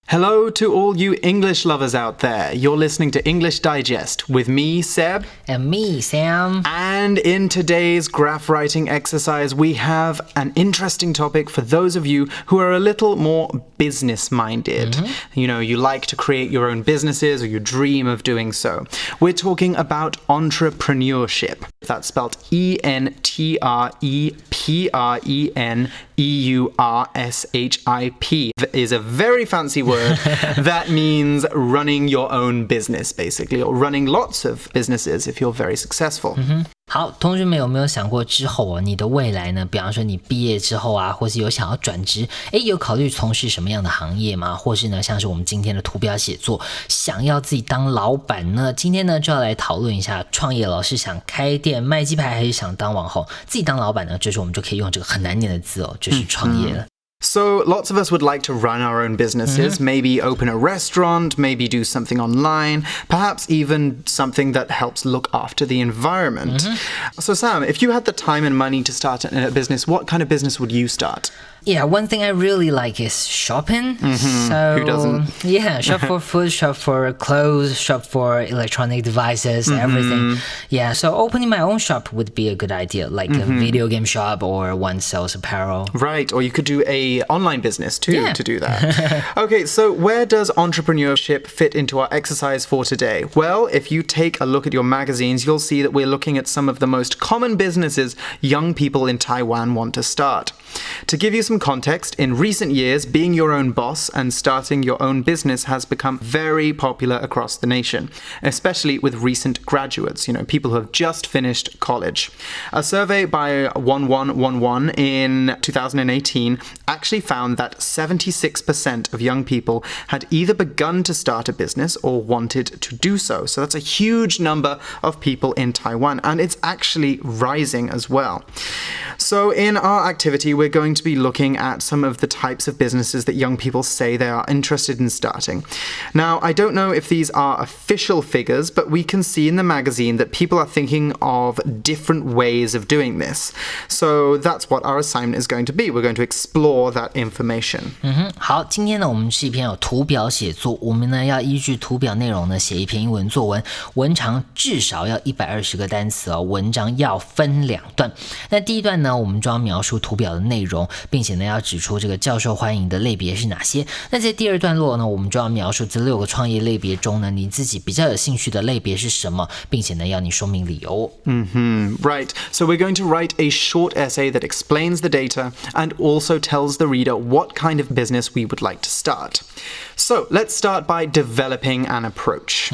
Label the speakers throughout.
Speaker 1: Hello to all you English lovers out there. You're listening to English Digest with me, Seb.
Speaker 2: And me, Sam.
Speaker 1: And in today's graph writing exercise, we have an interesting topic for those of you who are a little more business-minded. You know, you like to create your own businesses or you dream of doing so. We're talking about entrepreneurship. That's spelled E-N-T-R-E-P-R-E-N-E-U-R-S-H-I-P. Is a very fancy word that means running your own business, basically, or running lots of businesses if you're very successful.
Speaker 2: 好，同学们有没有想过之后你的未来呢？比方说你毕业之后或是有想要转职，有考虑从事什么样的行业吗？或是呢，像是我们今天的图表写作，想要自己当老板呢？今天呢就要来讨论一下创业了，是想开店卖鸡排，还是想当网红？自己当老板呢，这时候我们就可以用这个很难念的字就是创业了。
Speaker 1: So lots of us would like to run our own businesses, maybe open a restaurant, maybe do something online, perhaps even something that helps look after the environment. So Sam, if you had the time and money to start a business, what kind of business would you start?
Speaker 2: Yeah, one thing I really like is shopping. So,
Speaker 1: who doesn't?
Speaker 2: Yeah, shop for food, shop for clothes, shop for electronic devices, everything. Yeah, so opening my own shop would be a good idea, like a video game shop or one sells apparel.
Speaker 1: Right, or you could do a online business too to do that. Okay, so where does entrepreneurship fit into our exercise for today? Well, if you take a look at your magazines, you'll see that we're looking at some of the most common businesses young people in Taiwan want to start. To give you some context, in recent years, being your own boss and starting your own business has become very popular across the nation, especially with recent graduates, people who have just finished college. A survey by 1111 in 2018 actually found that 76% of young people had either begun to start a business or wanted to do so. So that's a huge number of people in Taiwan, and it's actually rising as well. So in our activity, we're going to be looking at some of the types of businesses that young people say they are interested in starting. Now, I don't know if these are official figures, but we can see in the magazine that people are thinking of different ways of doing this. So that's what our assignment is going to be. We're going to explore that information.
Speaker 2: 好，今天呢我们是一篇有图表写作，我们呢要依据图表内容呢写一篇英文作文，文长至少要120个单词文章要分2段。那第一段呢，我们就要描述图表的内容，并且呢要指出这个较受欢迎的类别是哪些。那在第二段落呢，我们就要描述这6个创业类别中呢，你自己比较有兴趣的类别是什么，并且呢要你说明理由。
Speaker 1: Right. So we're going to write a short essay that explains the data and also tells the reader what kind of business we would like to start. So let's start by developing an approach.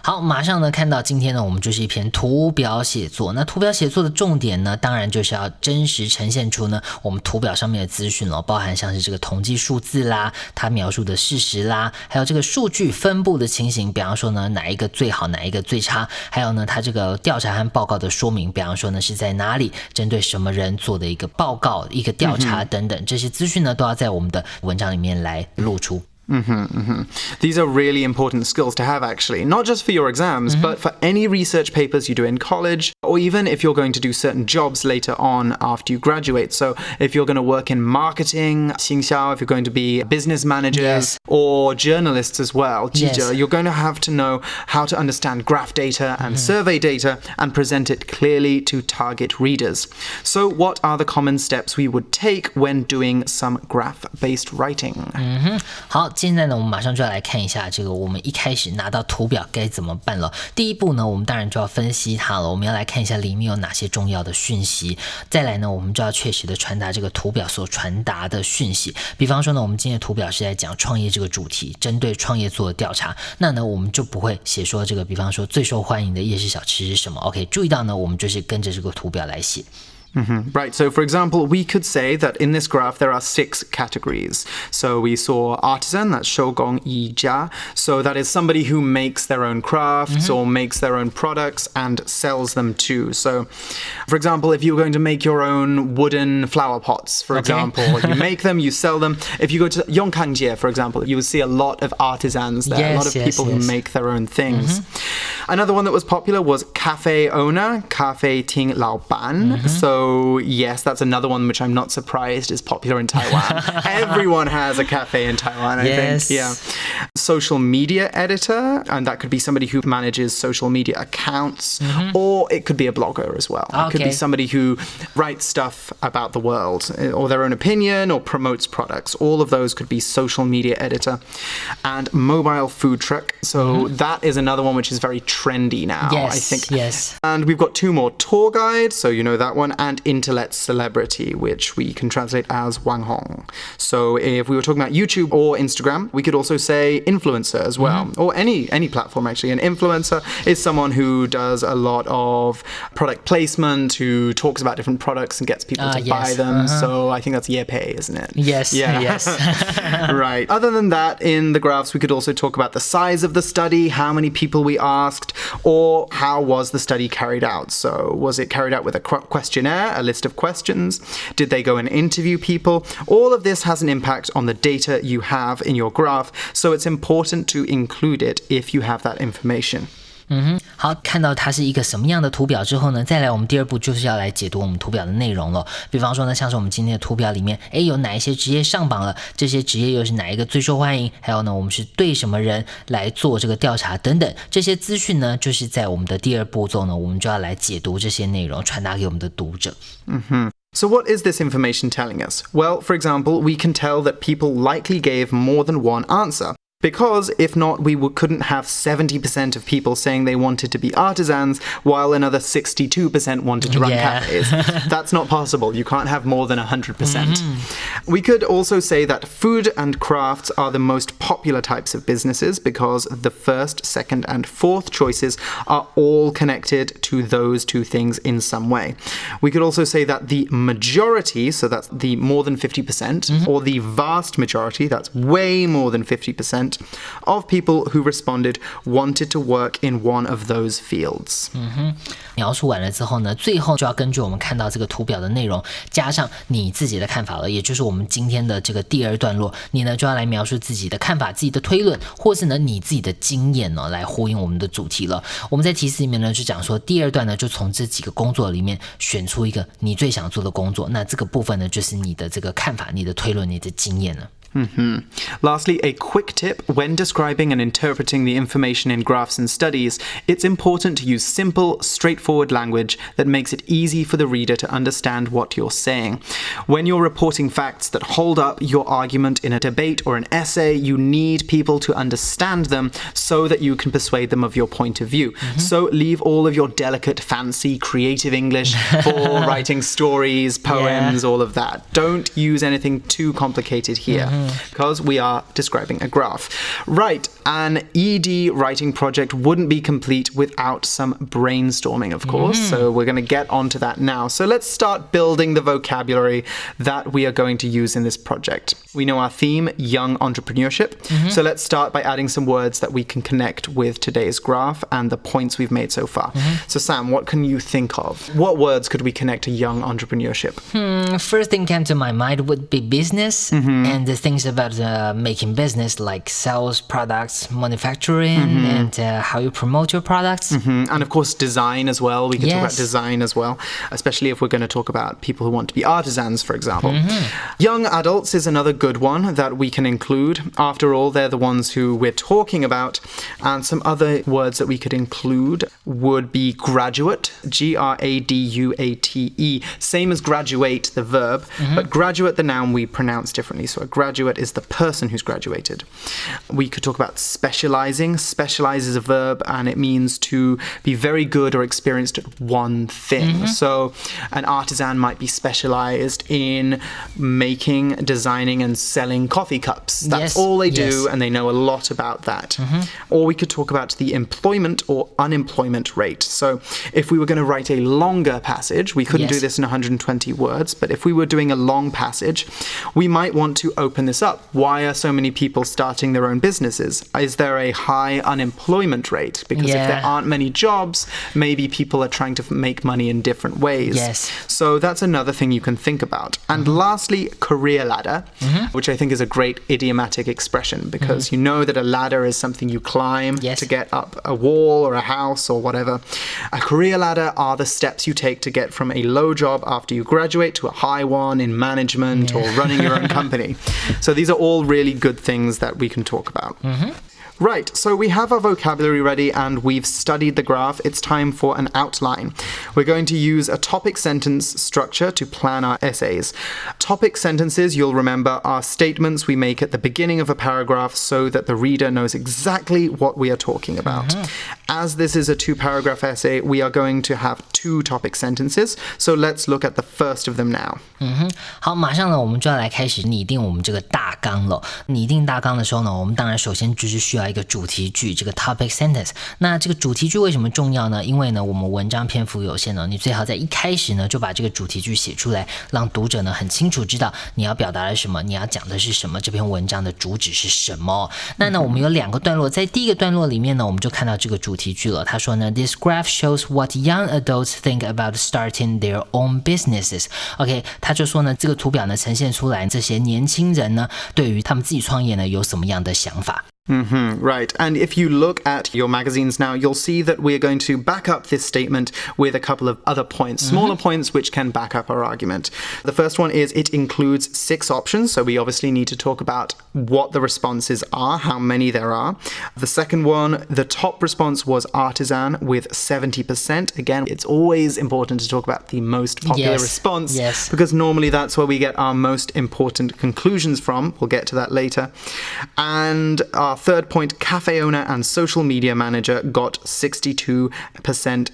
Speaker 2: 好，马上呢看到今天呢我们就是一篇图表写作。那图表写作的重点呢，当然就是要真实呈现出呢我们图表上面的资讯包含像是这个统计数字啦，它描述的事实啦，还有这个数据分布的情形，比方说呢哪一个最好，哪一个最差，还有呢它这个调查和报告的说明，比方说呢是在哪里，针对什么人做的一个报告、一个调查等等，这些资讯呢都要在我们的文章里面来露出。
Speaker 1: These are really important skills to have, actually, not just for your exams, but for any research papers you do in college, or even if you're going to do certain jobs later on after you graduate. So if you're going to work in marketing, 行销, if you're going to be business managers or journalists as well, 记者, you're going to have to know how to understand graph data and survey data and present it clearly to target readers. So what are the common steps we would take when doing some graph-based writing?
Speaker 2: 好，现在呢我们马上就要来看一下这个我们一开始拿到图表该怎么办了。第一步呢，我们当然就要分析它了，我们要来看一下里面有哪些重要的讯息。再来呢，我们就要确实的传达这个图表所传达的讯息。比方说呢，我们今天的图表是在讲创业这个主题，针对创业做的调查，那呢我们就不会写说这个比方说最受欢迎的夜市小吃是什么。OK， 注意到呢，我们就是跟着这个图表来写。
Speaker 1: Right, so for example, we could say that in this graph there are 6 categories. So we saw artisan, that's 手工艺家. So that is somebody who makes their own crafts or makes their own products and sells them too. So for example, if you're going to make your own wooden flower pots, for example, you make them, you sell them. If you go to Yongkangjie, for example, you will see a lot of artisans there, a lot of people who make their own things. Another one that was popular was cafe owner, 咖啡厅老板. So So yes, that's another one which I'm not surprised is popular in Taiwan. Everyone has a cafe in Taiwan, I think. Yeah. Social media editor, and that could be somebody who manages social media accounts, or it could be a blogger as well. It could be somebody who writes stuff about the world or their own opinion or promotes products. All of those could be social media editor. And mobile food truck. So that is another one which is very trendy now, I think.
Speaker 2: Yes.
Speaker 1: And we've got two more: tour guide, so you know that one, and internet celebrity, which we can translate as Wanghong. So if we were talking about YouTube or Instagram, we could also say influencer as well, or any platform actually. An influencer is someone who does a lot of product placement, who talks about different products and gets people to buy them. So I think that's Yepe, isn't it?
Speaker 2: Yes. Yes.
Speaker 1: Right. Other than that, in the graphs, we could also talk about the size of the study, how many people we asked, or how was the study carried out. So was it carried out with a questionnaire, a list of questions? Did they go and interview people? All of this has an impact on the data you have in your graph, so it's important to include it if you have that information.
Speaker 2: 好，看到它是一个什么样的图表之后呢，再来我们第二步就是要来解读我们图表的内容了。比方说呢，像是我们今天的图表里面，有哪一些职业上榜了，这些职业又是哪一个最受欢迎，还有呢，我们是对什么人来做这个调查等等，这些资讯呢，就是在我们的第二步骤呢，我们就要来解读这些内容，传达给我们的读者。
Speaker 1: So what is this information telling us? Well, for example, we can tell that people likely gave more than one answer.Because if not, we couldn't have 70% of people saying they wanted to be artisans, while another 62% wanted to run cafes. That's not possible. You can't have more than 100%. We could also say that food and crafts are the most popular types of businesses because the first, second, and fourth choices are all connected to those two things in some way. We could also say that the majority, so that's the more than 50%, or the vast majority, that's way more than 50%, of people who responded wanted to work in one of those fields.
Speaker 2: 描述完了之后呢，最后就要根据我们看到这个图表的内容，加上你自己的看法了，也就是我们今天的这个第二段落，你呢就要来描述自己的看法、自己的推论，或是呢你自己的经验呢，来呼应我们的主题了。我们在题词里面呢就讲说，第二段呢就从这几个工作里面选出一个你最想做的工作，那这个部分呢就是你的这个看法、你的推论、你的经验了。
Speaker 1: Lastly, a quick tip: when describing and interpreting the information in graphs and studies, it's important to use simple, straightforward language that makes it easy for the reader to understand what you're saying. When you're reporting facts that hold up your argument in a debate or an essay, you need people to understand them so that you can persuade them of your point of view. So leave all of your delicate, fancy, creative English for writing stories, poems, all of that. Don't use anything too complicated here.Because we are describing a graph. Right, an ED writing project wouldn't be complete without some brainstorming, of course. So we're going to get onto that now. So let's start building the vocabulary that we are going to use in this project. We know our theme, young entrepreneurship. So let's start by adding some words that we can connect with today's graph and the points we've made so far. So Sam, what can you think of? What words could we connect to young entrepreneurship?
Speaker 2: First thing came to my mind would be business and the things about making business, like sales, products, manufacturing, and how you promote your products.
Speaker 1: And of course, design as well. We can talk about design as well, especially if we're going to talk about people who want to be artisans, for example. Young adults is another good one that we can include. After all, they're the ones who we're talking about. And some other words that we could include would be graduate, G-R-A-D-U-A-T-E. Same as graduate, the verb, but graduate, the noun, we pronounce differently. So a graduate is the person who's graduated. We could talk about specializing. Specialize is a verb and it means to be very good or experienced at one thing. So an artisan might be specialized in making, designing and selling coffee cups. That's all they do and they know a lot about that. Or we could talk about the employment or unemployment rate. So if we were going to write a longer passage, we couldn't do this in 120 words, but if we were doing a long passage, we might want to open this up. Why are so many people starting their own businesses? Is there a high unemployment rate? Because if there aren't many jobs, maybe people are trying to make money in different ways. So that's another thing you can think about. And lastly, career ladder. which I think is a great idiomatic expression because you know that a ladder is something you climb to get up a wall or a house or whatever. A career ladder are the steps you take to get from a low job after you graduate to a high one in management or running your own company. So these are all really good things that we can talk about. Right, so we have our vocabulary ready and we've studied the graph. It's time for an outline. We're going to use a topic sentence structure to plan our essays. Topic sentences, you'll remember, are statements we make at the beginning of a paragraph so that the reader knows exactly what we are talking about. As this is a 2-paragraph essay, we are going to have 2 topic sentences. So let's look at the first of them now.
Speaker 2: 好，马上呢，我们就要来开始拟定我们这个大纲了。拟定大纲的时候呢，我们当然首先就是需要一个主题句，这个 topic sentence。那这个主题句为什么重要呢？因为呢，我们文章篇幅有限呢，你最好在一开始呢就把这个主题句写出来，让读者呢很清楚知道你要表达的是什么，你要讲的是什么，这篇文章的主旨是什么。那呢，我们有2个段落，在第一个段落里面呢，我们就看到这个主题句了。他说呢 ，This graph shows what young adults think about starting their own businesses. OK， 他就说呢，这个图表呢呈现出来这些年轻人呢对于他们自己创业呢有什么样的想法。
Speaker 1: Right. And if you look at your magazines now, you'll see that we're going to back up this statement with a couple of other points, smaller points which can back up our argument. The first one is it includes 6 options, so we obviously need to talk about what the responses are, how many there are. The second one, the top response was artisan with 70%. Again, it's always important to talk about the most popular response because normally that's where we get our most important conclusions from. We'll get to that later. And our third point, cafe owner and social media manager got 62%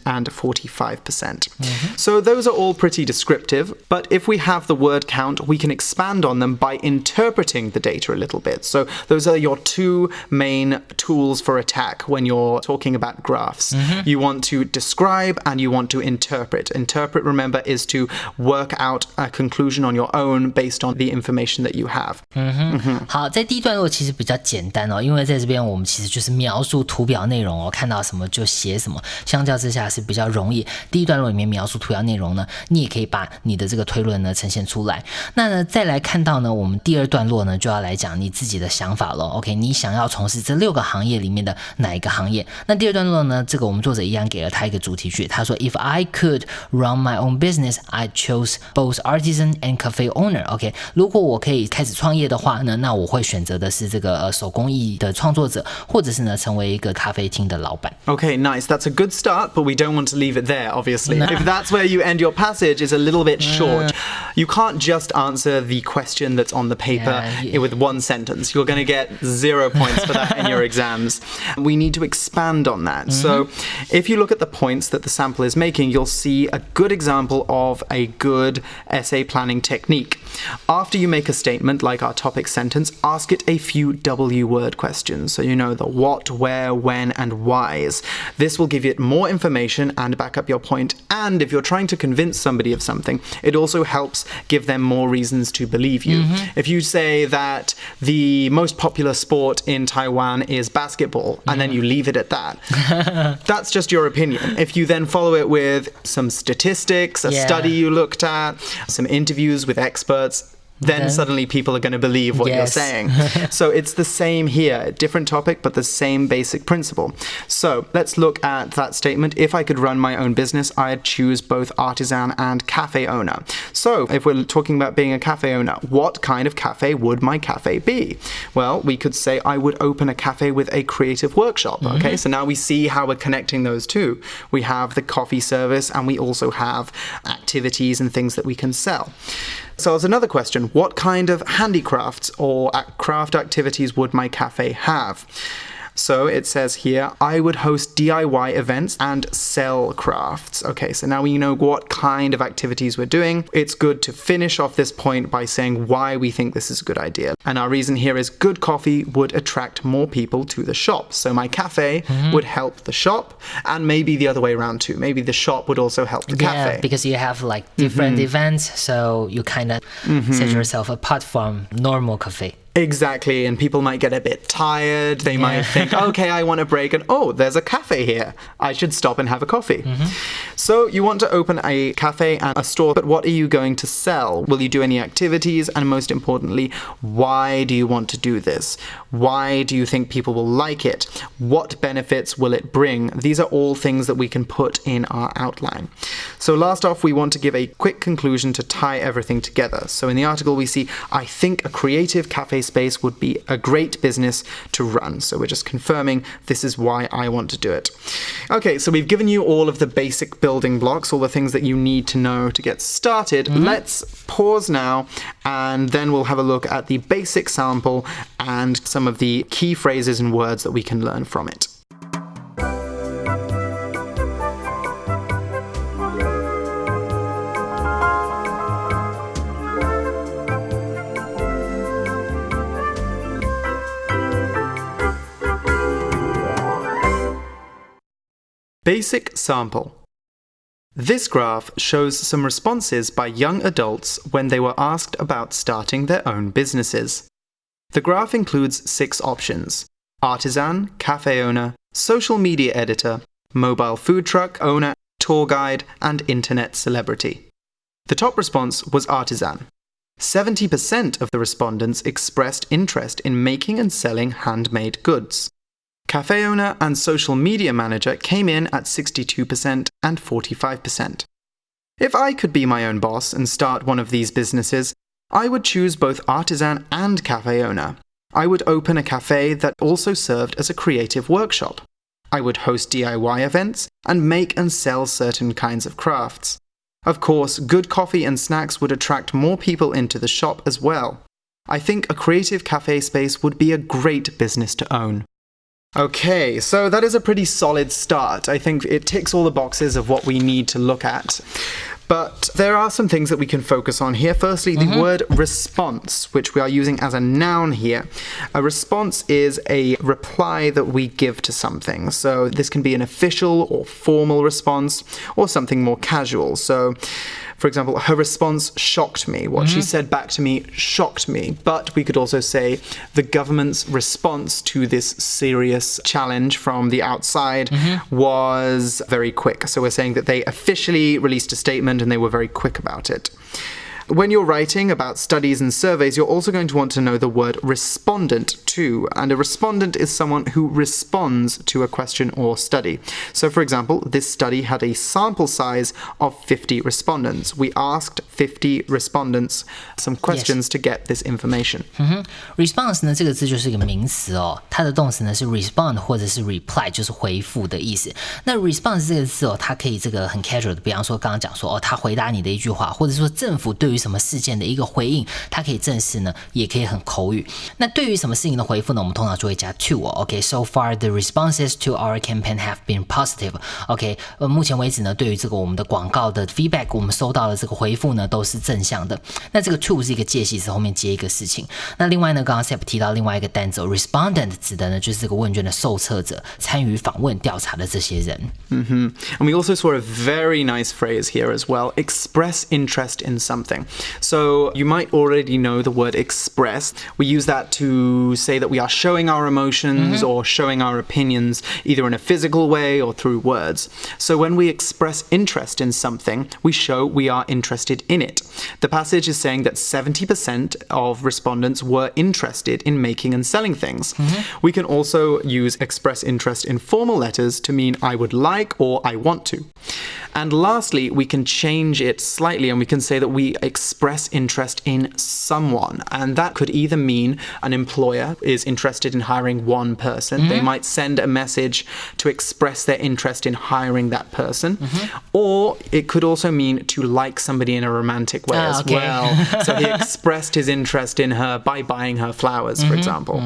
Speaker 1: and 45%. So those are all pretty descriptive, but if we have the word count, we can expand on them by interpreting the data a little bit. So those are your 2 main tools for attack when you're talking about graphs. You want to describe and you want to interpret. Interpret, remember, is to work out a conclusion on your own based on the information that you have.
Speaker 2: 好，在第一段落其实比较简单哦，因为在这边我们其实就是描述图表内容哦，看到什么就写什么，相较之下是比较容易。第一段落里面描述图表内容呢，你也可以把你的这个推论呢呈现出来。那呢，再来看到呢，我们第二段落呢就要来讲你自己的想法了。OK， 你想要从事这6个行业里面的哪一个行业？那第二段落呢，这个我们作者一样给了他一个主题句，他说 If I could run my own business, I'd choose both artisan and cafe owner. OK， 如果我可以开始创业的话呢，那我会选择的是这个手工艺的创作者，或者是呢成为一个咖啡厅的老板。
Speaker 1: Okay, nice. That's a good start, but we don't want to leave it there, obviously. If that's where you end your passage, it's a little bit short. You can't just answer the question that's on the paper with 1 sentence. You're going to get 0 points for that in your exams. We need to expand on that. So if you look at the points that the sample is making, you'll see a good example of a good essay planning technique. After you make a statement like our topic sentence, ask it a few W-word questions. So you know the what, where, when, and whys. This will give it more information and back up your point. And if you're trying to convince somebody of something, it also helps give them more reasons to believe you. If you say that the most popular sport in Taiwan is basketball, and then you leave it at that, that's just your opinion. If you then follow it with some statistics, a study you looked at, some interviews with experts, then suddenly people are going to believe what you're saying. So it's the same here, different topic, but the same basic principle. So let's look at that statement. If I could run my own business, I'd choose both artisan and cafe owner. So if we're talking about being a cafe owner, what kind of cafe would my cafe be? Well, we could say I would open a cafe with a creative workshop. Okay, so now we see how we're connecting those two. We have the coffee service and we also have activities and things that we can sell. So as another question, what kind of handicrafts or craft activities would my cafe have? So it says here, I would host DIY events and sell crafts. Okay, so now we know what kind of activities we're doing. It's good to finish off this point by saying why we think this is a good idea. And our reason here is good coffee would attract more people to the shop. So my cafe would help the shop, and maybe the other way around too. Maybe the shop would also help the cafe.
Speaker 2: Because you have like different events, so you kind of set yourself apart from normal cafe.
Speaker 1: Exactly, and people might get a bit tired. They might think, okay, I want a break, and oh, there's a cafe here. I should stop and have a coffee. So you want to open a cafe and a store, but what are you going to sell? Will you do any activities? And most importantly, why do you want to do this? Why do you think people will like it? What benefits will it bring? These are all things that we can put in our outline. So last off, we want to give a quick conclusion to tie everything together. So in the article, we see, I think a creative cafe space would be a great business to run. So we're just confirming this is why I want to do it. Okay, so we've given you all of the basic building blocks, all the things that you need to know to get started. Let's pause now, and then we'll have a look at the basic sample and some of the key phrases and words that we can learn from it. Basic sample. This graph shows some responses by young adults when they were asked about starting their own businesses. The graph includes 6 options: artisan, cafe owner, social media editor, mobile food truck owner, tour guide, and internet celebrity. The top response was artisan. 70% of the respondents expressed interest in making and selling handmade goods. Cafe owner and social media manager came in at 62% and 45%. If I could be my own boss and start one of these businesses, I would choose both artisan and cafe owner. I would open a cafe that also served as a creative workshop. I would host DIY events and make and sell certain kinds of crafts. Of course, good coffee and snacks would attract more people into the shop as well. I think a creative cafe space would be a great business to own. Okay, so that is a pretty solid start. I think it ticks all the boxes of what we need to look at. But there are some things that we can focus on here. Firstly, the word response, which we are using as a noun here. A response is a reply that we give to something. So this can be an official or formal response or something more casual. So, for example, her response shocked me. What she said back to me shocked me. But we could also say the government's response to this serious challenge from the outside was very quick. So we're saying that they officially released a statement and they were very quick about it. When you're writing about studies and surveys, you're also going to want to know the word respondent too. And a respondent is someone who responds to a question or study. So, for example, this study had a sample size of 50 respondents. We asked 50 respondents some questions to get this information.
Speaker 2: Response 呢，这个字就是一个名词哦，它的动词呢是 respond 或者是 reply， 就是回复的意思。那 response 这个字哦，它可以这个很 casual 的，比方说刚刚讲说哦，他回答你的一句话，或者说政府对于什么事件的一个回应，它可以正式呢，也可以很口语。那对于什么事情的回复呢，我们通常就会加 to 哦。OK, so far the responses to our campaign have been positive. OK, 目前为止呢，对于这个我们的广告的 feedback， 我们收到的这个回复呢，都是正向的。那这个 to 是一个介系词，后面接一个事情。那另外呢，刚刚 Sep 提到另外一个单词 respondent 指的呢，就是这个问卷的受测者，参与访问调查的这些人。
Speaker 1: And we also saw a very nice phrase here as well: express interest in something. So you might already know the word express. We use that to say that we are showing our emotions or showing our opinions, either in a physical way or through words. So when we express interest in something, we show we are interested in it. The passage is saying that 70% of respondents were interested in making and selling things. We can also use express interest in formal letters to mean I would like or I want to. And lastly, we can change it slightly and we can say that we express interest in someone. And that could either mean an employer is interested in hiring one person. They might send a message to express their interest in hiring that person. Or it could also mean to like somebody in a romantic way as well. So he expressed his interest in her by buying her flowers, for example.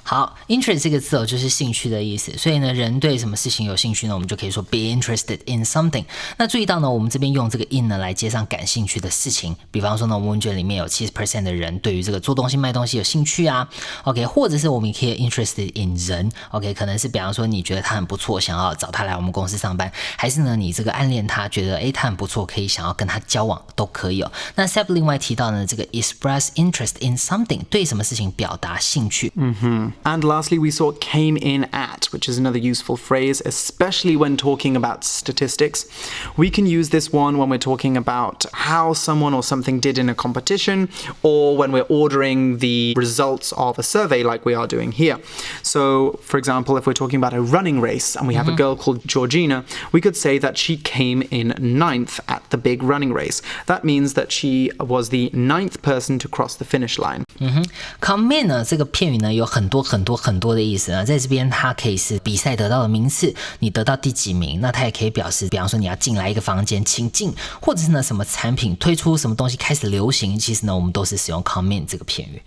Speaker 2: 好 interest 这个字就是兴趣的意思，所以呢人对什么事情有兴趣呢，我们就可以说 be interested in something。 那注意到呢我们这边用这个 in 呢来接上感兴趣的事情，比方说呢我们问卷里面有 70% 的人对于这个做东西卖东西有兴趣啊 OK， 或者是我们也可以 interested in 人 OK， 可能是比方说你觉得他很不错，想要找他来我们公司上班，还是呢你这个暗恋他，觉得他很不错，可以想要跟他交往都可以那 Seb 另外提到呢这个 express interest in something， 对什么事情表达兴趣。
Speaker 1: And lastly, we saw came in at, which is another useful phrase, especially when talking about statistics. We can use this one when we're talking about how someone or something did in a competition, or when we're ordering the results of a survey like we are doing here. So, for example, if we're talking about a running race and we have a girl called Georgina, we could say that she came in 9th at the big running race. That means that she was the 9th person to cross the finish line.
Speaker 2: Come in 呢这个片语呢有很多的意思在这边它可以是比赛得到的名次，你得到第几名，那它也可以表示比方说你要进来一个房间请进，或者是呢什么产品推出什么东西开始流行，其实呢我们都是使用 come in 这个片语。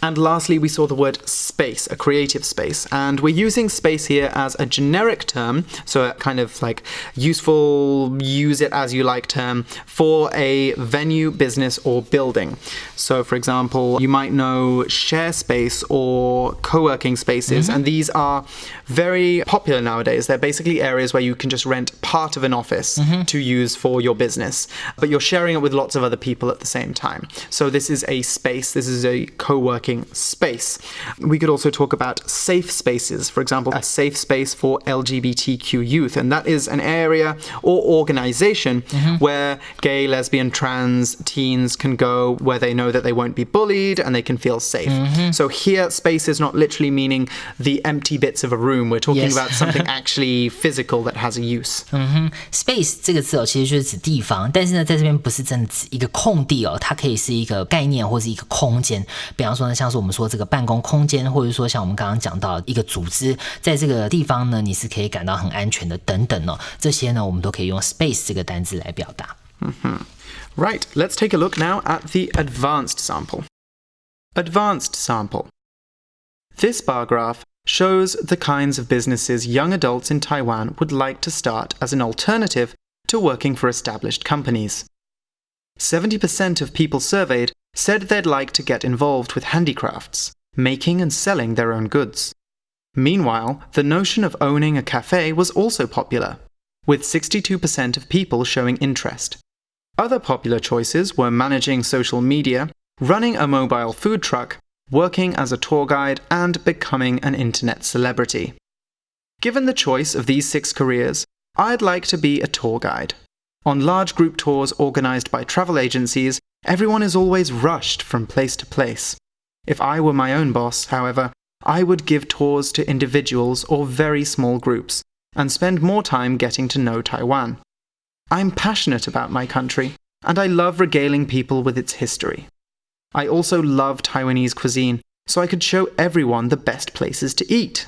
Speaker 1: And lastly, we saw the word space, a creative space. And we're using space here as a generic term, so a kind of like useful, use it as you like term for a venue, business, or building. So, for example, you might know share space or co-working spaces, and these are very popular nowadays. They're basically areas where you can just rent part of an office to use for your business, but you're sharing it with lots of other people at the same time. So this is a space, this is a co-working space. We could also talk about safe spaces, for example, a safe space for LGBTQ youth, and that is an area or organization where gay, lesbian, trans teens can go where they know that they won't be bullied and they can feel safe. So here, space is not literally meaning the empty bits of a room. We're talking about something actually physical that has a use.
Speaker 2: Space 这个字其实就是指地方，但是呢在这边不是真的指一个空地它可以是一个概念或是一个空间。比方说呢像是我们说这个办公空间，或者说像我们刚刚讲到一个组织，在这个地方呢你是可以感到很安全的等等这些呢我们都可以用 space 这个单字来表达。
Speaker 1: Right, let's take a look now at the advanced sample. Advanced sample. This bar graph shows the kinds of businesses young adults in Taiwan would like to start as an alternative to working for established companies. 70% of people surveyed said they'd like to get involved with handicrafts, making and selling their own goods. Meanwhile, the notion of owning a cafe was also popular, with 62% of people showing interest. Other popular choices were managing social media, running a mobile food truck, working as a tour guide, and becoming an internet celebrity. Given the choice of these 6 careers, I'd like to be a tour guide. On large group tours organized by travel agencies, everyone is always rushed from place to place. If I were my own boss, however, I would give tours to individuals or very small groups, and spend more time getting to know Taiwan. I'm passionate about my country, and I love regaling people with its history. I also love Taiwanese cuisine, so I could show everyone the best places to eat.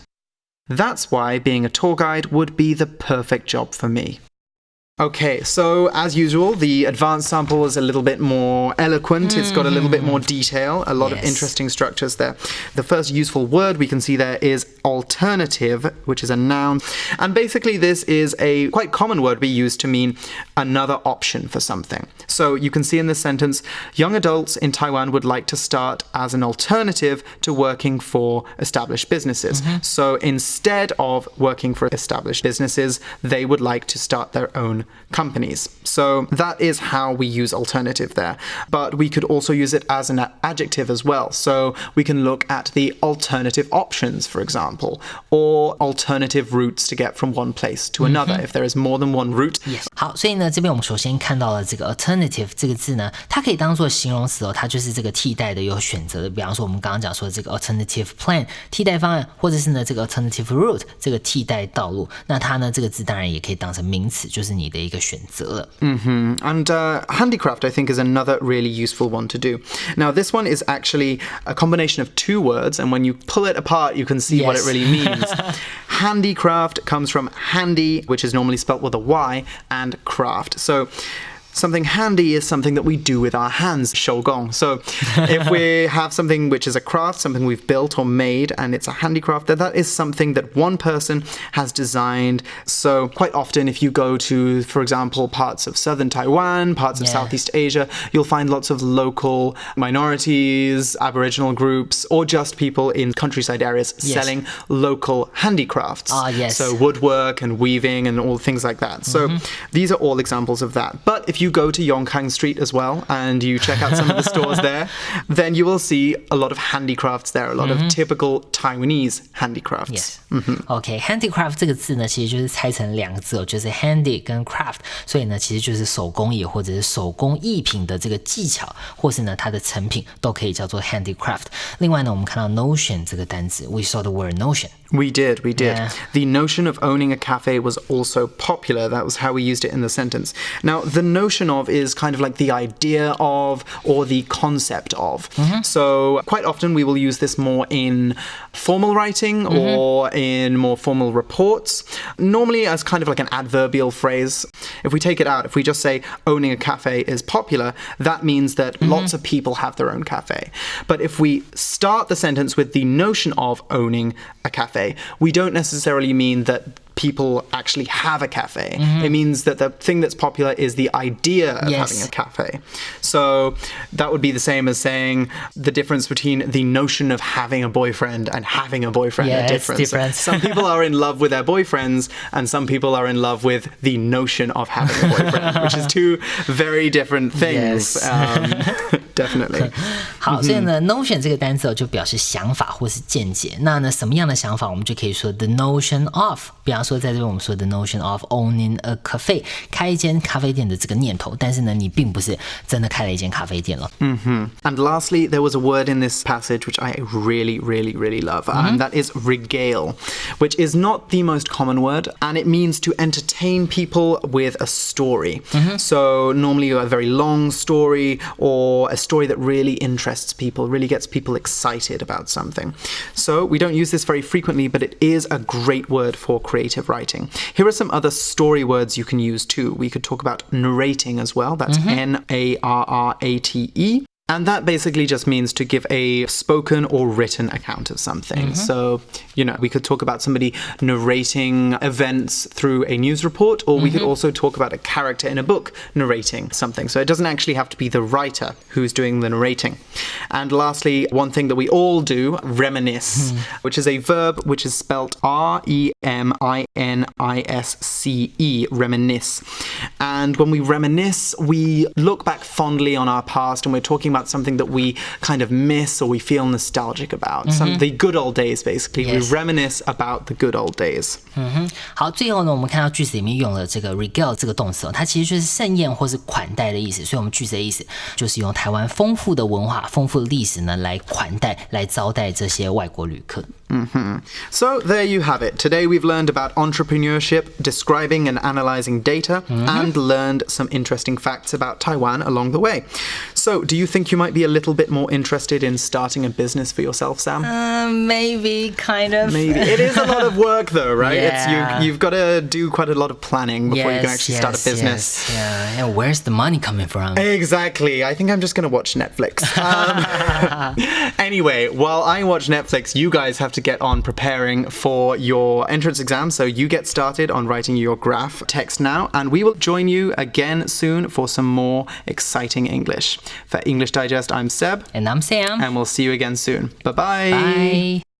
Speaker 1: That's why being a tour guide would be the perfect job for me. Okay, so as usual, the advanced sample is a little bit more eloquent. It's got a little bit more detail, a lot of interesting structures there. The first useful word we can see there is alternative, which is a noun. And basically this is a quite common word we use to mean another option for something. So you can see in this sentence, young adults in Taiwan would like to start as an alternative to working for established businesses. So instead of working for established businesses, they would like to start their own companies. So that is how we use alternative there. But we could also use it as an adjective as well. So we can look at the alternative options, for example, or alternative routes to get from one place to another, if there is more than one route.
Speaker 2: Yes. 好，所以呢这边我们首先看到了这个 alternative 这个字呢，它可以当做形容词它就是这个替代的有选择的，比方说我们刚刚讲说这个 alternative plan 替代方案，或者是呢这个 alternative route 这个替代道路，那它呢这个字当然也可以当成名词，就是你的一个选择了。
Speaker 1: And handicraft, I think, is another really useful one to do. Now, this one is actually a combination of 2 words, and when you pull it apart, you can see what it really means. Handicraft comes from handy, which is normally spelt with a Y, and craft. So Something handy is something that we do with our hands, 手工. So if we have something which is a craft, something we've built or made, and it's a handicraft, then that is something that one person has designed. So quite often if you go to, for example, parts of southern Taiwan, parts of Southeast Asia, you'll find lots of local minorities, Aboriginal groups, or just people in countryside areas selling local handicrafts. So woodwork and weaving and all things like that. So these are all examples of that. But if you go to Yongkang Street as well and you check out some of the stores there, then you will see a lot of handicrafts there, a lot of typical Taiwanese handicrafts.
Speaker 2: OK, handicraft 这个字呢，其实就是拆成两个字就是 handy 跟 craft， 所以呢，其实就是手工艺或者是手工艺品的这个技巧，或是呢它的成品都可以叫做 handicraft。另外呢，我们看到 notion 这个单词 ，we saw the word notion.
Speaker 1: We did. The notion of owning a cafe was also popular. That was how we used it in the sentence. Now, the notion of is kind of like the idea of or the concept of. So quite often we will use this more in formal writing or in more formal reports, normally as kind of like an adverbial phrase. If we take it out, if we just say owning a cafe is popular, that means that lots of people have their own cafe. But if we start the sentence with the notion of owning a cafe, we don't necessarily mean that people actually have a cafe. It means that the thing that's popular is the idea of having a cafe. So that would be the same as saying the difference between the notion of having a boyfriend and having a boyfriend are different.
Speaker 2: It's different.
Speaker 1: Some people are in love with their boyfriends and some people are in love with the notion of having a boyfriend, which is two very different things. Definitely.
Speaker 2: 好，所以呢 notion 这个单词就表示想法或是见解。那呢什么样的想法我们就可以说 the notion of， 比方说在这边我们说 the notion of owning a cafe， 开一间咖啡店的这个念头，但是呢你并不是真的开了一间咖啡店了。
Speaker 1: And lastly, there was a word in this passage which I really love, and that is regale, which is not the most common word, and it means to entertain people with a story. So normally a very long story or a story that really interests people, really gets people excited about something. So we don't use this very frequently, but it is a great word for creative writing. Here are some other story words you can use too. We could talk about narrating as well. That's Narrate. And that basically just means to give a spoken or written account of something. So, we could talk about somebody narrating events through a news report, or we could also talk about a character in a book narrating something. So it doesn't actually have to be the writer who's doing the narrating. And lastly, one thing that we all do, reminisce, which is a verb which is spelled R-E-M-I-N-I-S-C-E, reminisce. And when we reminisce, we look back fondly on our past and we're talking about something that we kind of miss or we feel nostalgic about. The good old days, basically. We reminisce about the good old days.
Speaker 2: 好，最后呢，我们看到句子里面用了这个 regale 这个动词它其实就是盛宴或是款待的意思。所以我们句子的意思就是用台湾丰富的文化、丰富的历史呢来款待、来招待这些外国旅客。
Speaker 1: So there you have it. Today we've learned about entrepreneurship, describing and analyzing data, and learned some interesting facts about Taiwan along the way. So do you think you might be a little bit more interested in starting a business for yourself, Sam?
Speaker 2: Maybe, kind of.
Speaker 1: Maybe. It is a lot of work though, right?
Speaker 2: Yeah.
Speaker 1: You've got to do quite a lot of planning before you can actually start a business.
Speaker 2: And where's the money coming from?
Speaker 1: Exactly. I think I'm just going to watch Netflix. Anyway, while I watch Netflix, you guys have to get on preparing for your entrance exam, so you get started on writing your graph text now, and we will join you again soon for some more exciting English. For English Digest, I'm Seb.
Speaker 2: And I'm Sam.
Speaker 1: And we'll see you again soon. Bye-bye.
Speaker 2: Bye.